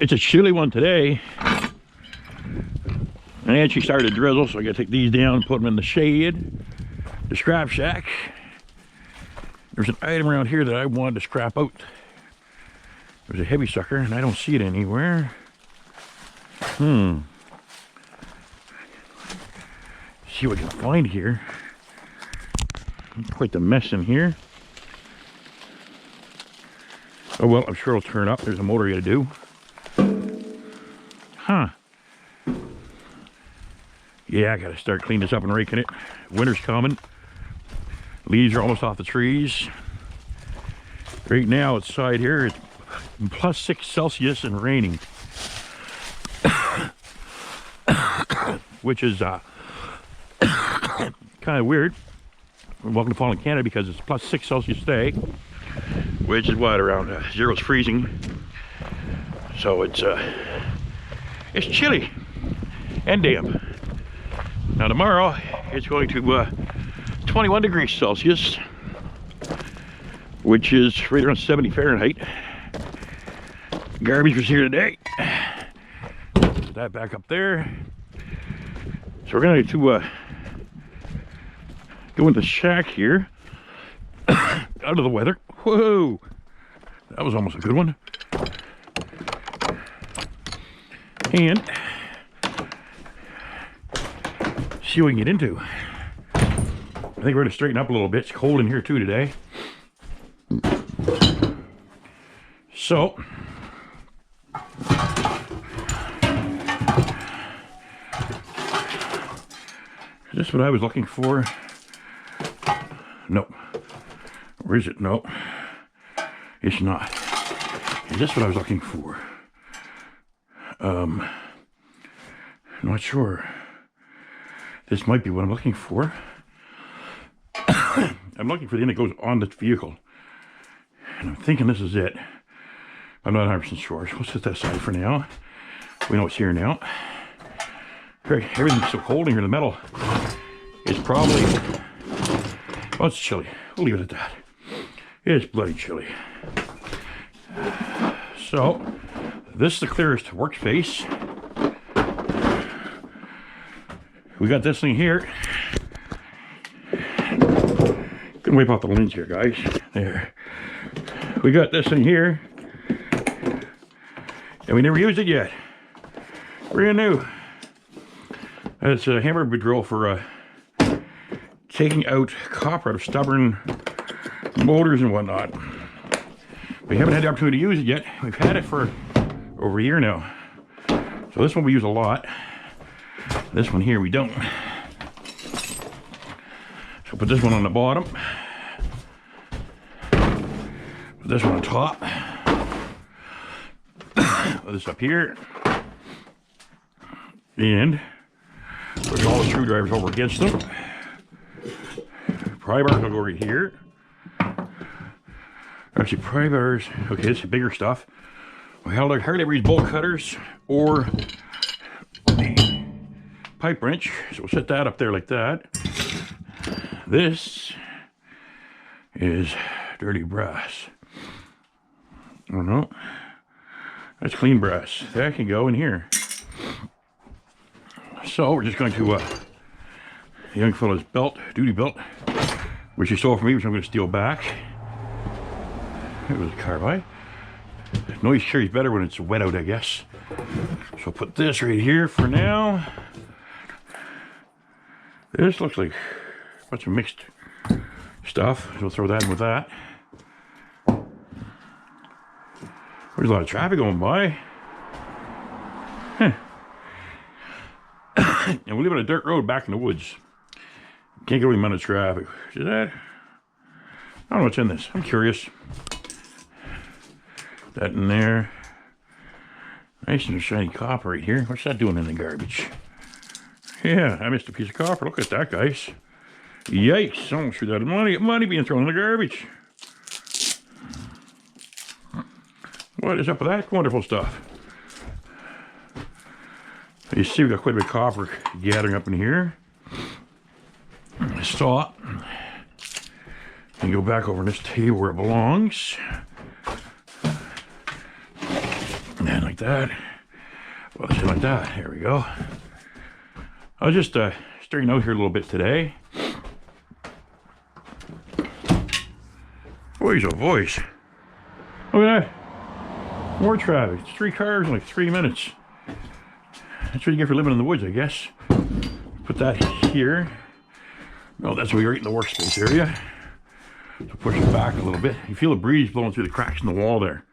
It's a chilly one today. I actually started to drizzle, so I gotta take these down and put them in the shade. The scrap shack. There's an item around here that I wanted to scrap out. There's a heavy sucker, and I don't see it anywhere. See what I can find here. Quite the mess in here. Oh well, I'm sure it'll turn up. There's a motor you gotta do. Huh. Yeah, I gotta start cleaning this up and raking it. Winter's coming. Leaves are almost off the trees. Right now outside here it's +6 Celsius and raining. Which is kind of weird. Welcome to fall in Canada because it's +6 Celsius today, which is what, around 0's freezing. So it's chilly and damp. Now tomorrow it's going to 21 degrees Celsius, which is right around 70 Fahrenheit. Garbage was here today. Put that back up there. So we're going to go in the shack here, out of the weather. Whoa, that was almost a good one. And see what we can get into. I think we're going to straighten up a little bit. It's cold in here too today. So is this what I was looking for? No. Where is it? No. It's not. Is this what I was looking for? Not sure. This might be what I'm looking for. I'm looking for the end that goes on the vehicle. And I'm thinking this is it. I'm not 100% sure. So let's set that aside for now. We know it's here now. Everything's so cold in here. The metal is probably... Oh, it's chilly. We'll leave it at that. It's bloody chilly. So, this is the clearest workspace. We got this thing here. Gonna wipe off the lens here, guys. There. We got this thing here. And we never used it yet. Brand new. It's a hammer drill for taking out copper out of stubborn motors and whatnot. We haven't had the opportunity to use it yet. We've had it for over a year now. So this one we use a lot. This one here we don't. So put this one on the bottom. Put this one on top. Put this up here. And push all the screwdrivers over against them. Pry bars will go right here. Actually, pry bars, okay, this is bigger stuff. We hardly ever use bolt cutters or the pipe wrench, so we'll set that up there like that. This is dirty brass. I don't know. That's clean brass. That can go in here. So we're just going to the young fellow's belt, duty belt, which he stole from me, which I'm going to steal back. It was a carbide. Noise carries better when it's wet out, I guess. So I'll put this right here for now. This looks like a bunch of mixed stuff, so we'll throw that in with that. There's a lot of traffic going by. Huh. And we live on a dirt road back in the woods. Can't get really amount of traffic. See that? I don't know what's in this. I'm curious. That in there. Nice and shiny copper right here. What's that doing in the garbage? Yeah, I missed a piece of copper. Look at that, guys. Yikes. Almost threw that money being thrown in the garbage. What is up with that wonderful stuff? You see we got quite a bit of copper gathering up in here. Stop. And go back over this table where it belongs. And like that. Well, something like that. There we go. I was just starting out here a little bit today. Boy's a voice. Look at that. More traffic. It's 3 cars in like 3 minutes. That's what you get for living in the woods, I guess. Put that here. No, that's right in the workspace area. So push it back a little bit. You feel a breeze blowing through the cracks in the wall there.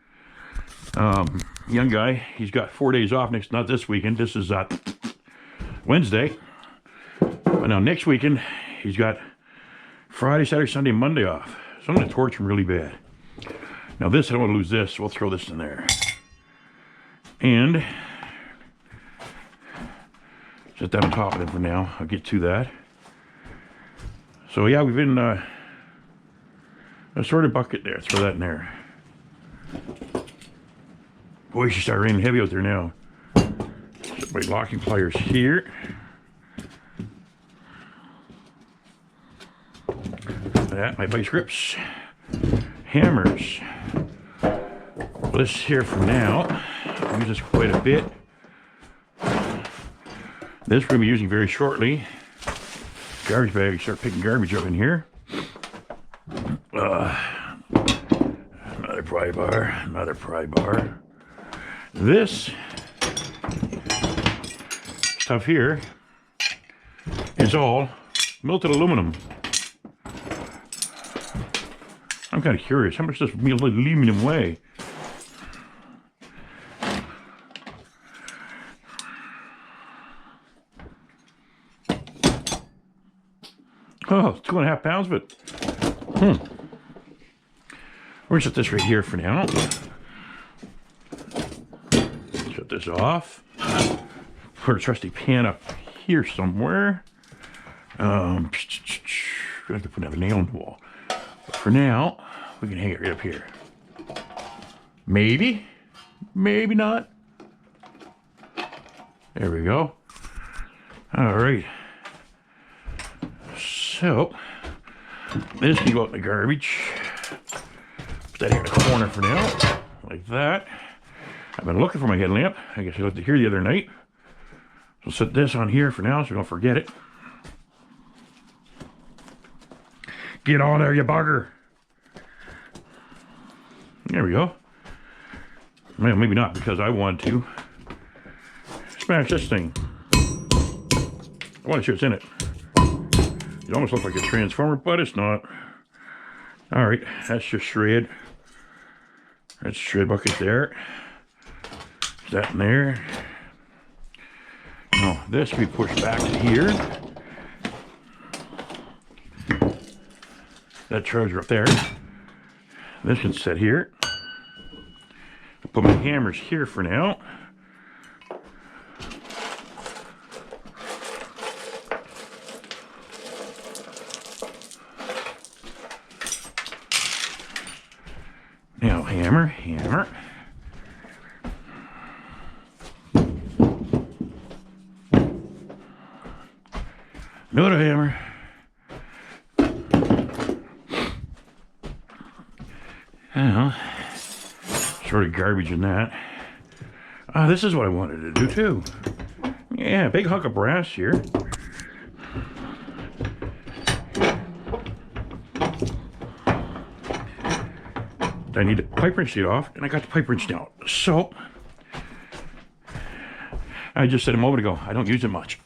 Young guy, he's got 4 days off next, not this weekend. This is Wednesday. But now next weekend, he's got Friday, Saturday, Sunday, Monday off. So I'm going to torch him really bad. Now this, I don't want to lose this, so we'll throw this in there. And set that on top of it for now. I'll get to that. So yeah, we've been a sorted bucket there. Throw that in there. Boy, it should start raining heavy out there now. Set my locking pliers here. That, my vice grips, hammers. This here for now. I'll use this quite a bit. This we're going to be using very shortly. Garbage bag, start picking garbage up in here. Another pry bar, another pry bar. This stuff here is all melted aluminum. I'm kind of curious, how much does aluminum weigh? Oh, 2.5 pounds, but we're gonna set this right here for now. Shut this off. Put a trusty pan up here somewhere. Gonna have to put another nail in the wall. But for now, we can hang it right up here. Maybe, maybe not. There we go. All right. So, this can go out in the garbage. Put that here in the corner for now, like that. I've been looking for my headlamp. I guess I left it here the other night. So set this on here for now so we don't forget it. Get on there, you bugger. There we go. Well, maybe not because I want to. Smash this thing. I want to see what's in it. It almost looks like a transformer, but it's not. All right, that's just shred. That's shred bucket there. Is that in there? No, this we push back to here. That charger up there. This can sit here. I'll put my hammers here for now. Now hammer, hammer. Another hammer. Now, sort of garbage in that. This is what I wanted to do too. Yeah, big hunk of brass here. I need to pipe wrench it off, and I got the pipe wrench now. So, I just said a moment ago, I don't use it much.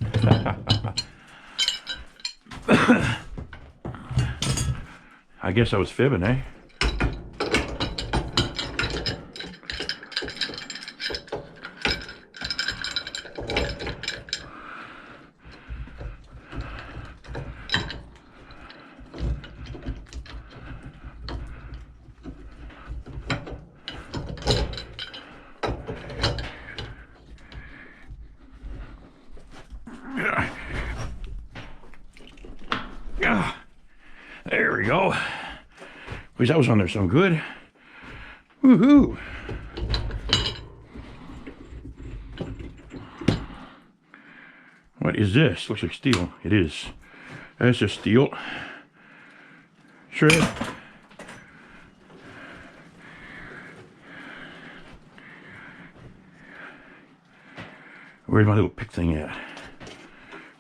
I guess I was fibbing, eh? There we go. At least that was on there so good. Woohoo! What is this? Looks like steel. It is. That's just steel. Shred. Where's my little pick thing at? I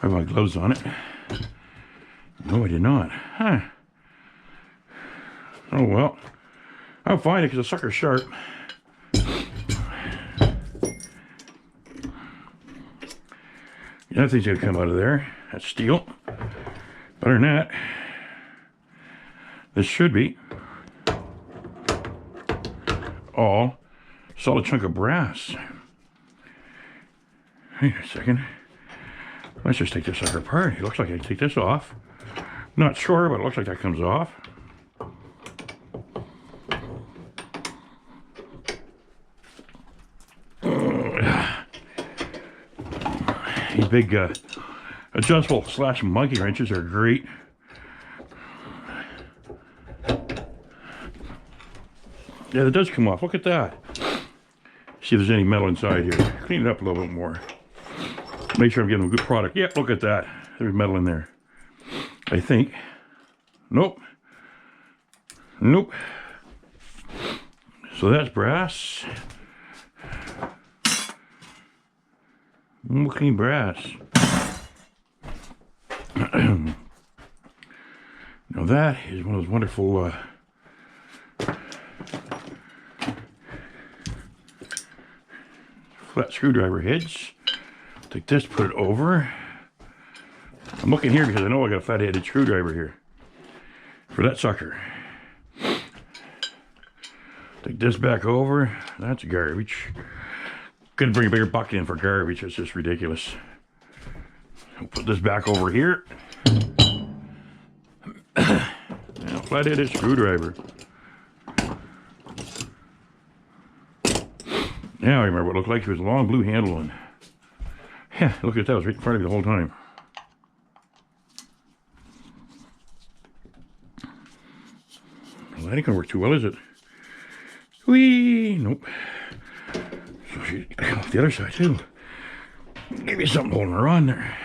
have my gloves on it. No, I did not. Huh. Oh well. I'll find it because the sucker's sharp. Nothing's gonna come out of there. That's steel. Other than that, this should be all solid chunk of brass. Wait a second. Let's just take this sucker apart. It looks like I can take this off. Not sure, but it looks like that comes off. These big adjustable slash monkey wrenches are great. Yeah, that does come off. Look at that. See if there's any metal inside here. Clean it up a little bit more. Make sure I'm getting a good product. Yep, look at that. There's metal in there. I think. Nope. Nope. So that's brass. Clean brass. Now that is one of those wonderful flat screwdriver heads. Take this, put it over. I'm looking here because I know I got a flat-headed screwdriver here for that sucker. Take this back over. That's garbage. Couldn't bring a bigger bucket in for garbage. It's just ridiculous. I'll put this back over here. Now, flat-headed screwdriver. Now I remember what it looked like. It was a long blue handle one. Yeah, look at that. It was right in front of me the whole time. Well, that ain't gonna work too well, is it? Whee! Nope. So she come off the other side too. Give me something holding her on there.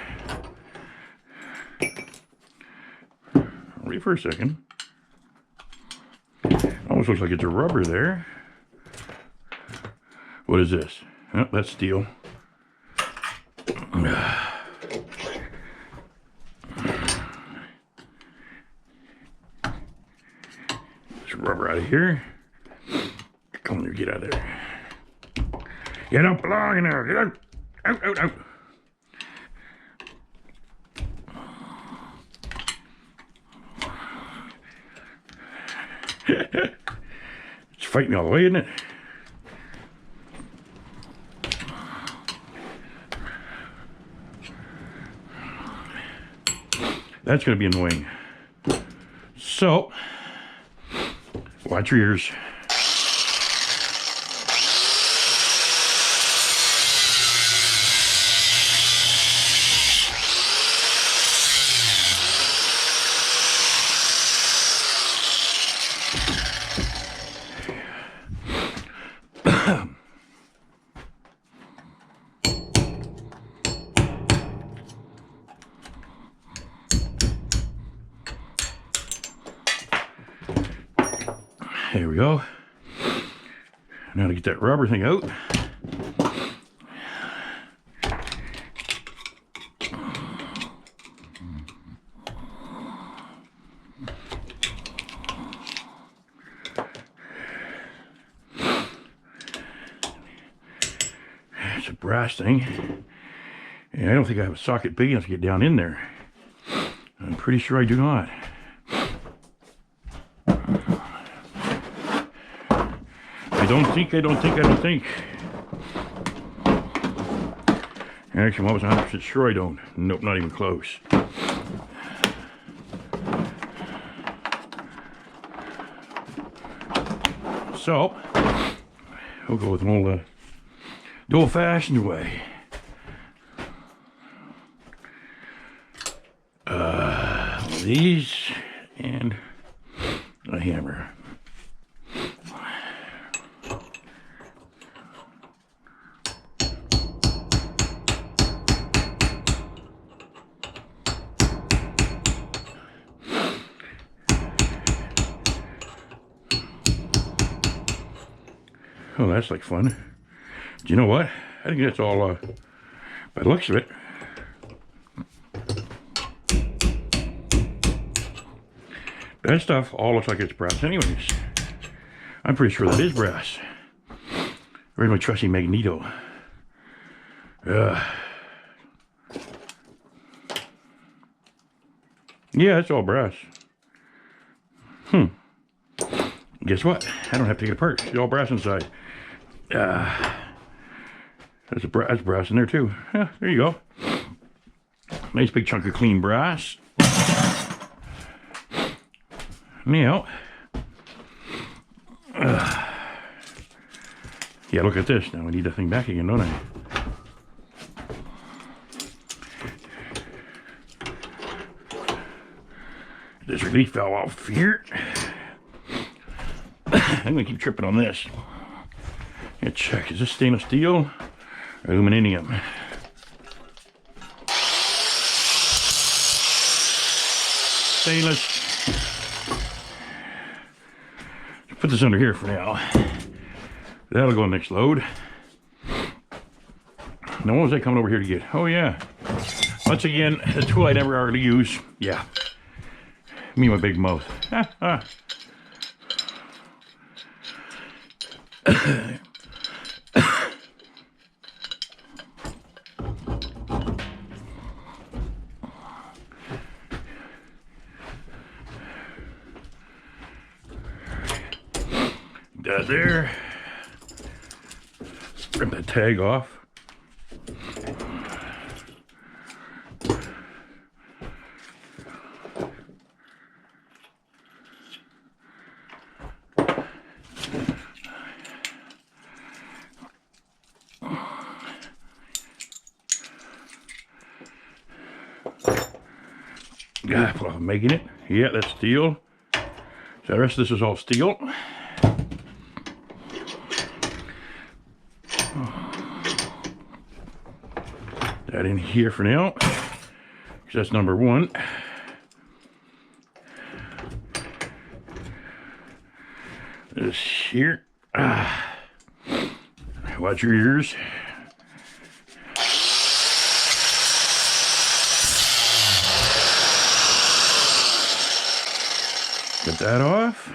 Wait for a second. Almost looks like it's a rubber there. What is this? Oh, that's steel. This rubber out of here. Come on, get out of there. You don't belong in there. Get out. Out, out, out. It's fighting me all the way, isn't it? That's going to be annoying. So, watch your ears. There we go. Now to get that rubber thing out. It's a brass thing. And I don't think I have a socket big enough to get down in there. I'm pretty sure I do not. I don't think. Actually, I'm almost 100% sure I don't. Nope, not even close. So, we'll go with the old-fashioned way. These and a hammer. Oh, that's like fun. Do you know what? I think that's all by the looks of it. That stuff all looks like it's brass anyways. I'm pretty sure that is brass. Where's my trusty magneto? Yeah, it's all brass. Guess what? I don't have to take it apart. It's all brass inside. That's brass in there too. Yeah, there you go. Nice big chunk of clean brass. Now, yeah, look at this. Now I need that thing back again, don't I? This relief valve off here. I'm gonna keep tripping on this. Let's check. Is this stainless steel or aluminum? Stainless. Put this under here for now. That'll go next load. Now what was I coming over here to get? Oh yeah. Once again, the tool I never hardly use. Yeah. Me and my big mouth. That there. Rip that tag off. Well, I'm making it. Yeah, that's steel. So the rest of this is all steel. That in here for now, because that's number one. This here. Watch your ears. Get that off.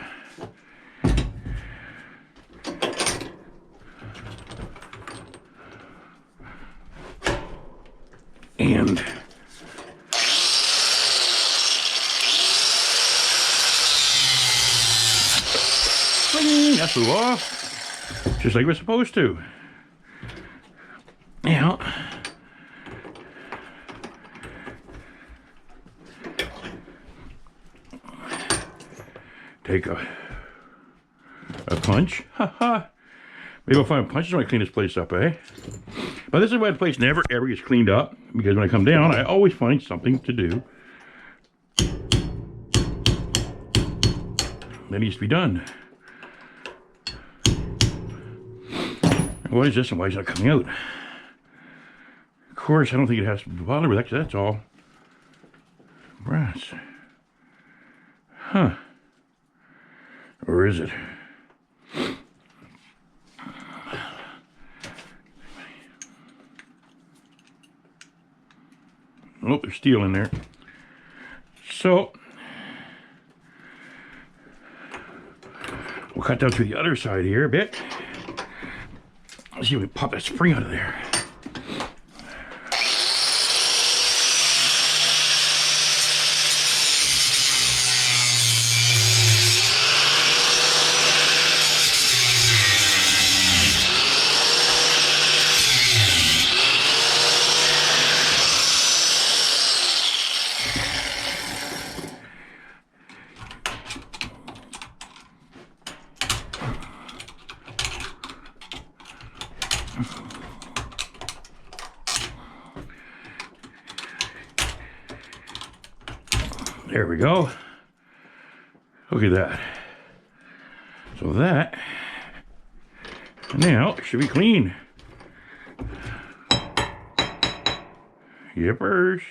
And that flew off, just like it was supposed to. Now, take a punch. Maybe I'll find a punch when I clean this place up, eh? But this is why the place never ever gets cleaned up, because when I come down, I always find something to do that needs to be done. What is this and why is it not coming out? Of course, I don't think it has to bother with that, because that's all brass. Huh. Or is it? Oh, there's steel in there. So, we'll cut down to the other side here a bit. Let's see if we pop that spring out of there. There we go. Look at that. So that now should be clean. Yippers.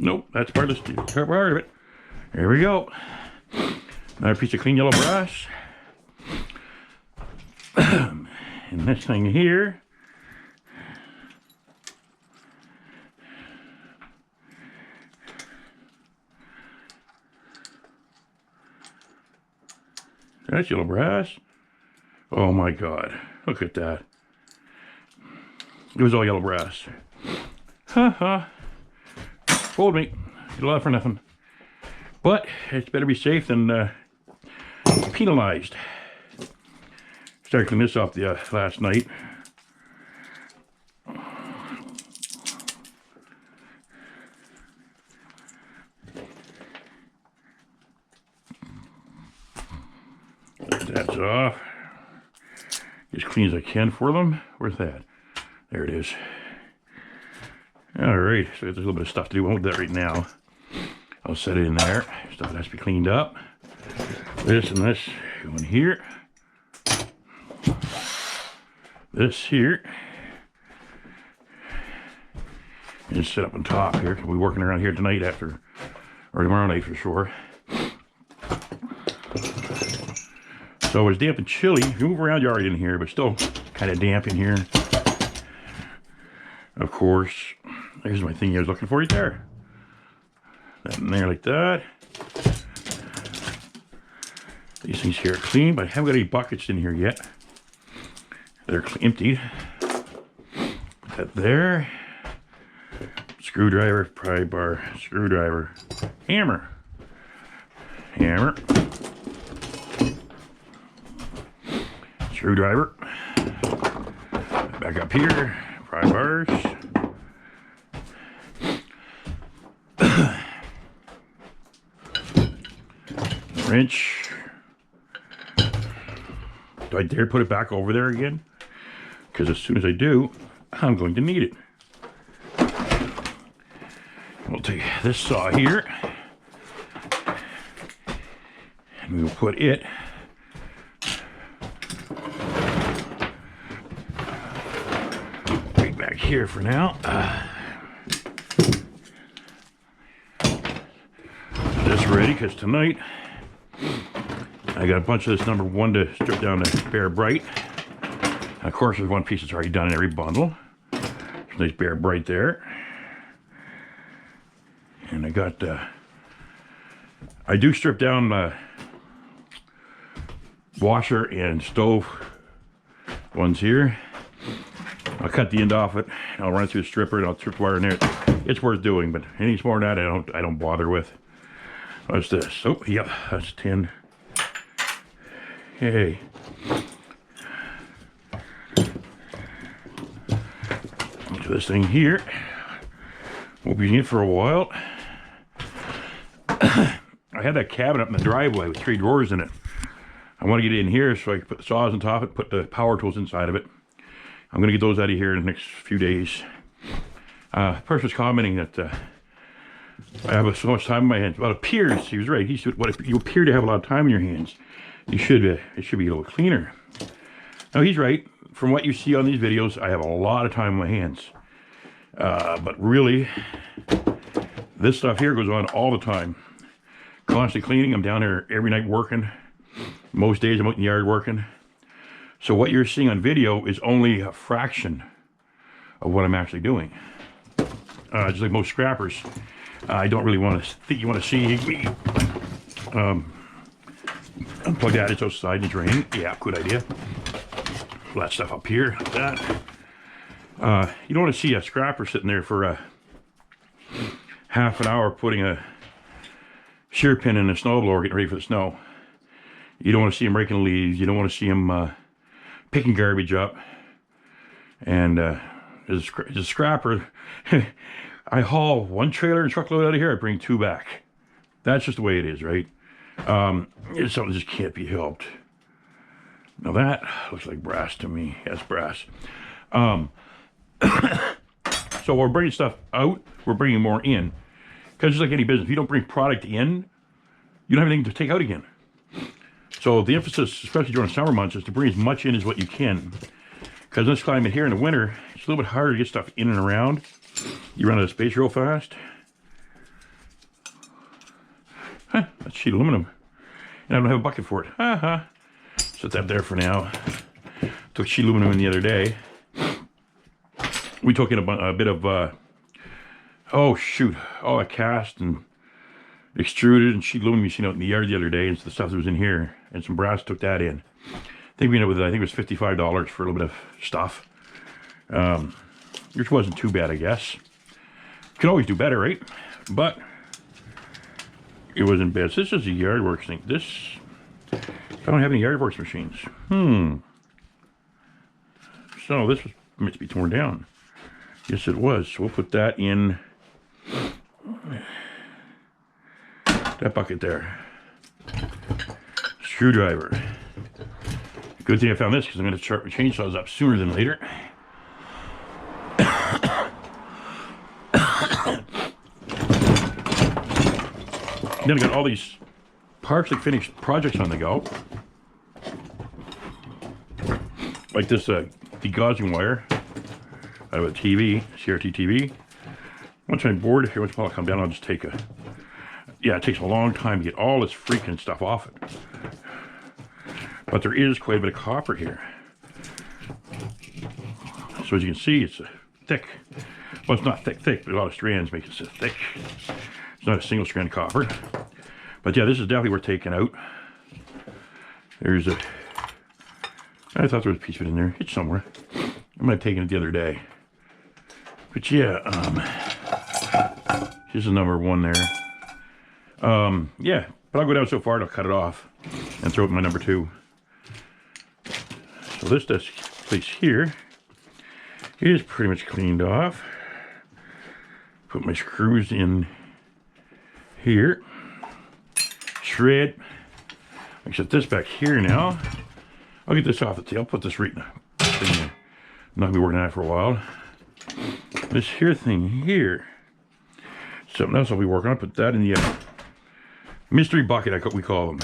Nope, that's part of it. There we go. Another piece of clean yellow brass. And this thing here. That's yellow brass. Oh my God, look at that. It was all yellow brass. Ha ha. Fooled me. Get a lot for nothing. But it's better be safe than penalized. Started cleaning this off the last night. That's off. As clean as I can for them. Where's that? There it is. Alright, so there's a little bit of stuff to do. I won't do that right now. I'll set it in there. Stuff that has to be cleaned up. This and this go in here. This here is set up on top here. We'll be working around here tonight or tomorrow night for sure. So it's damp and chilly. If you move around, you're already in here, but still kind of damp in here. Of course, there's my thing I was looking for right there. That in there like that. These things here are clean, but I haven't got any buckets in here yet. They're emptied. Put that there. Screwdriver, pry bar, screwdriver, hammer. Hammer. Screwdriver. Back up here. Pry bars. Wrench. Do I dare put it back over there again? Because as soon as I do, I'm going to need it. We'll take this saw here and we will put it right back here for now. This ready because tonight I got a bunch of this number 1 to strip down to bare bright. And of course, there's one piece that's already done in every bundle. There's a nice bare bright there. And I got, I do strip down washer and stove ones here. I'll cut the end off it. I'll run it through the stripper and I'll strip wire in there. It's worth doing, but anything more than that, I don't bother with. What's this? Oh, yep, that's tin. Hey. To this thing here. We'll be using it for a while. I had that cabinet up in the driveway with 3 drawers in it. I want to get it in here so I can put the saws on top of it, put the power tools inside of it. I'm going to get those out of here in the next few days. Person was commenting that I have so much time in my hands. Well, it appears, he was right. He said, "What you appear to have a lot of time in your hands? You should, it should be a little cleaner." Now he's right. From what you see on these videos, I have a lot of time in my hands. But really, this stuff here goes on all the time. Constantly cleaning. I'm down there every night working. Most days I'm out in the yard working. So what you're seeing on video is only a fraction of what I'm actually doing. Just like most scrappers, I don't really want to think you want to see me. Unplug that, it's outside and drain. Yeah, good idea. Pull that stuff up here, like that. You don't want to see a scrapper sitting there for half an hour putting a shear pin in a snowblower getting ready for the snow. You don't want to see him raking leaves. You don't want to see him picking garbage up. And as a scrapper, I haul 1 trailer and truckload out of here. I bring 2 back. That's just the way it is, right? It's something that just can't be helped. Now that looks like brass to me. Yes, brass. So we're bringing stuff out. We're bringing more in. Because just like any business, if you don't bring product in, you don't have anything to take out again. So the emphasis, especially during the summer months, is to bring as much in as what you can. Because in this climate here in the winter, it's a little bit harder to get stuff in and around. You run out of space real fast. That's sheet aluminum. And I don't have a bucket for it. Haha. Set that there for now. Took sheet aluminum in the other day. We took in a bit of, I cast and extruded and sheet aluminum you seen out in the yard the other day, and the stuff that was in here, and some brass. Took that in. I think we ended up with, I think it was $55 for a little bit of stuff. Which wasn't too bad, I guess. Can always do better, right? But it wasn't bad. So this is a Yardworks thing. This, I don't have any Yardworks machines. So this was meant to be torn down. Yes, it was. So we'll put that in that bucket there. Screwdriver. Good thing I found this, because I'm going to start my chainsaws up sooner than later. Then I got all these partially finished projects on the go. Like this degaussing wire out of a TV, CRT TV. Once I'm bored here, once I'll come down, I'll just take a... Yeah, it takes a long time to get all this freaking stuff off it. But there is quite a bit of copper here. So as you can see, it's thick. Well, it's not thick, but a lot of strands make it so thick. It's not a single strand copper. But yeah, this is definitely worth taking out. There's a... I thought there was a piece of it in there. It's somewhere. I might have taken it the other day. But yeah, here's the number one there. Yeah, but I'll go down so far and I'll cut it off and throw it in my number 2. So this place here is pretty much cleaned off. Put my screws in here. Shred. I set this back here now. I'll get this off the tail. I'll put this right in the thing. I'm not gonna be working on it for a while. This here thing here, something else I'll be working on. Put that in the mystery bucket, we call them.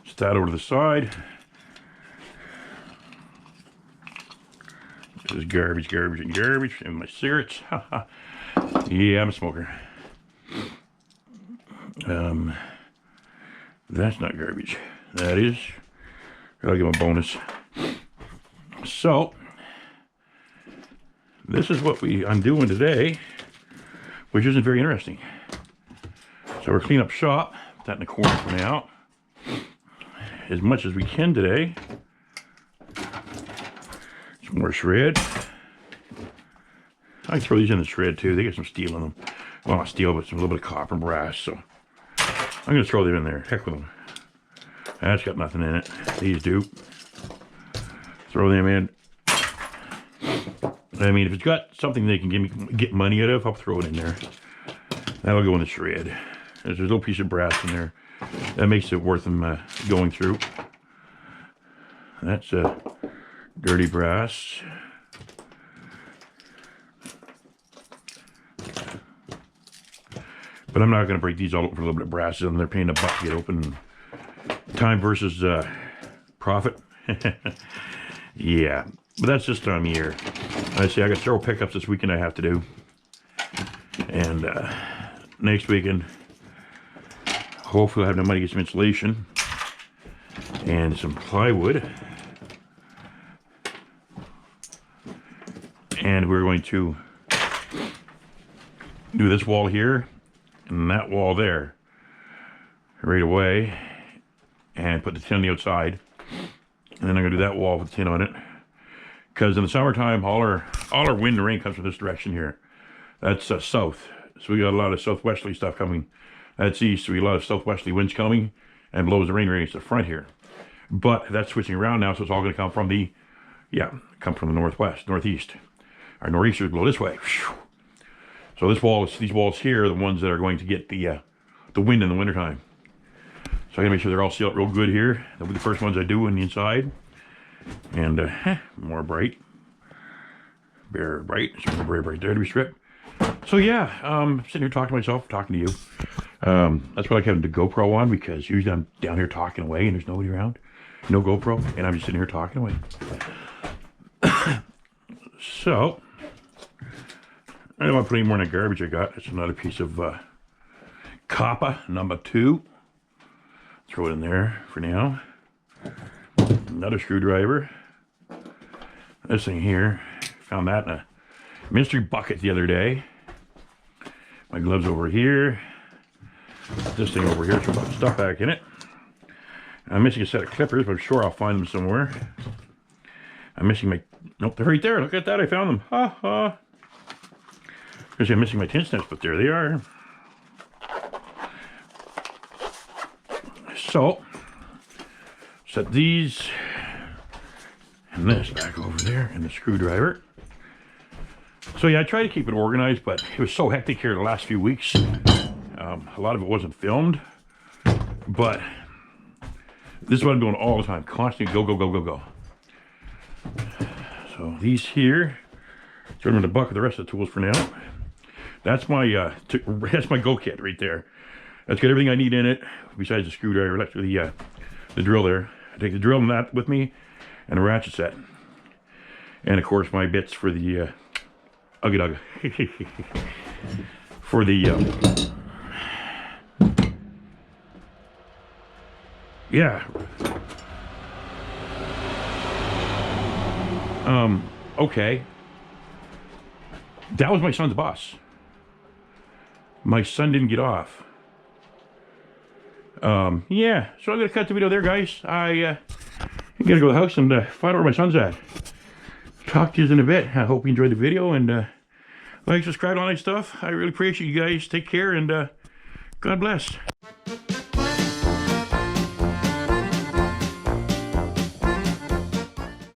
Set that over to the side. This is garbage, garbage, and garbage. And my cigarettes. Yeah, I'm a smoker. That's not garbage. That is. I'll give him a bonus. So, this is what I'm doing today, which isn't very interesting. So we're cleaning up shop. Put that in the corner for now. As much as we can today. Some more shred. I can throw these in the shred too. They got some steel in them. Well, not steel, but some little bit of copper and brass. So I'm going to throw them in there. Heck with them. That's got nothing in it. These do. Throw them in. I mean, if it's got something they can get money out of, I'll throw it in there. That'll go in the shred. There's a little piece of brass in there. That makes it worth them going through. That's dirty brass. But I'm not going to break these all open for a little bit of brass. And they're paying $1 to get open. Time versus profit. Yeah, but that's this time of year. I say I got several pickups this weekend I have to do. And next weekend, hopefully I'll have enough money to get some insulation and some plywood. And we're going to do this wall here and that wall there right away, and put the tin on the outside. And then I'm gonna do that wall with tin on it, because in the summertime all our wind and rain comes from this direction here. That's south, so we got a lot of southwesterly stuff coming. That's east, so we got a lot of southwesterly winds coming and blows the rain right into the front here. But that's switching around now, so it's all going to come from the northwest, northeast. Our nor'easters blow this way. So these walls here are the ones that are going to get the wind in the wintertime. So I gotta make sure they're all sealed real good here. They'll be the first ones I do on the inside. And more bright. Very bright. Very bright there to be stripped. So yeah, sitting here talking to myself, talking to you. That's what I have the GoPro on, because usually I'm down here talking away and there's nobody around. No GoPro, and I'm just sitting here talking away. So, I don't want to put any more in the garbage I got. It's another piece of copper number 2. Throw it in there for now. Another screwdriver. This thing here, found that in a mystery bucket the other day. My gloves over here. This thing over here, so I'll put stuff back in it. I'm missing a set of clippers, but I'm sure I'll find them somewhere. I'm missing my, nope, they're right there. Look at that, I found them. Ha ha. Because I'm missing my tin snips, but there they are. So, set these and this back over there and the screwdriver. So yeah, I try to keep it organized, but it was so hectic here the last few weeks. A lot of it wasn't filmed, but this is what I'm doing all the time. Constantly go, go, go, go, go. So these here, throw them in the bucket, the rest of the tools for now. That's my that's my go kit right there. That's got everything I need in it, besides the screwdriver, the drill there. I take the drill and that with me, and a ratchet set. And of course my bits for the ugga dugga. For the yeah. Okay. That was my son's bus. My son didn't get off. Yeah, so I'm gonna cut the video there, guys. I gotta go to the house and find out where my son's at. Talk to you in a bit. I hope you enjoyed the video, and like, subscribe, all that stuff. I really appreciate you guys. Take care, and God bless.